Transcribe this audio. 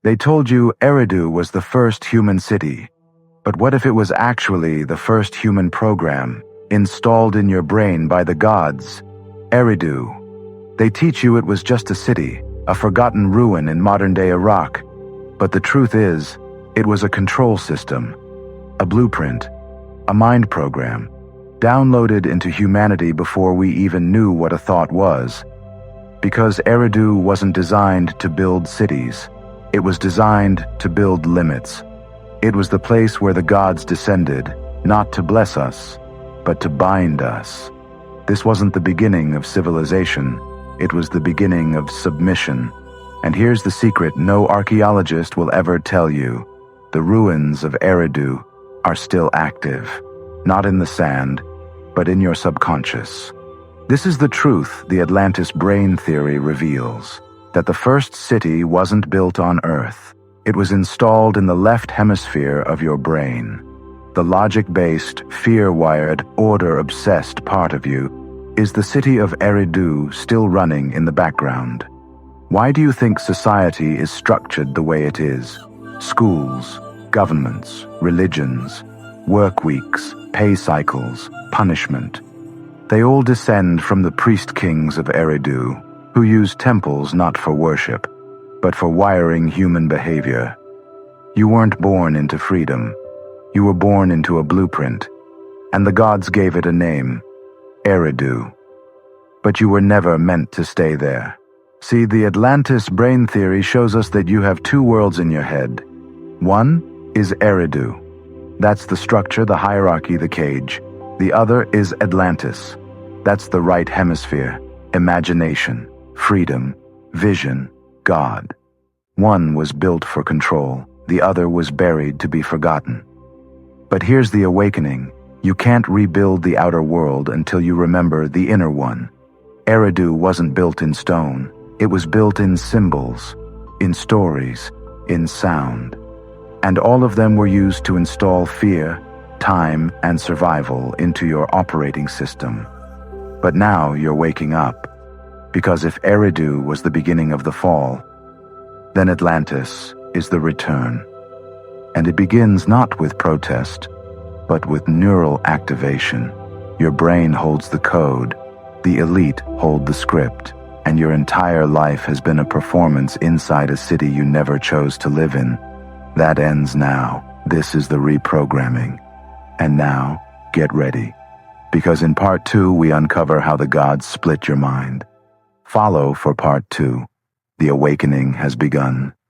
They told you Eridu was the first human city. But what if it was actually the first human program, installed in your brain by the gods? Eridu. They teach you it was just a city, a forgotten ruin in modern-day Iraq. But the truth is, it was a control system, a blueprint, a mind program, downloaded into humanity before we even knew what a thought was. Because Eridu wasn't designed to build cities, it was designed to build limits. It was the place where the gods descended, not to bless us, but to bind us. This wasn't the beginning of civilization, it was the beginning of submission. And here's the secret no archaeologist will ever tell you. The ruins of Eridu are still active, not in the sand, but in your subconscious. This is the truth the Atlantis Brain Theory reveals, that the first city wasn't built on Earth. It was installed in the left hemisphere of your brain. The logic-based, fear-wired, order-obsessed part of you is the city of Eridu still running in the background. Why do you think society is structured the way it is? Schools, governments, religions, work weeks, pay cycles, punishment. They all descend from the priest-kings of Eridu, who use temples not for worship, but for wiring human behavior. You weren't born into freedom. You were born into a blueprint, and the gods gave it a name, Eridu. But you were never meant to stay there. See, the Atlantis Brain Theory shows us that you have two worlds in your head. One is Eridu. That's the structure, the hierarchy, the cage. The other is Atlantis. That's the right hemisphere, imagination, freedom, vision, God. One was built for control, the other was buried to be forgotten. But here's the awakening. You can't rebuild the outer world until you remember the inner one. Eridu wasn't built in stone. It was built in symbols, in stories, in sound. And all of them were used to install fear, time, and survival into your operating system. But now you're waking up. Because if Eridu was the beginning of the fall, then Atlantis is the return. And it begins not with protest, but with neural activation. Your brain holds the code, the elite hold the script, and your entire life has been a performance inside a city you never chose to live in. That ends now. This is the reprogramming. And now, get ready. Because in part 2, we uncover how the gods split your mind. Follow for part 2. The awakening has begun.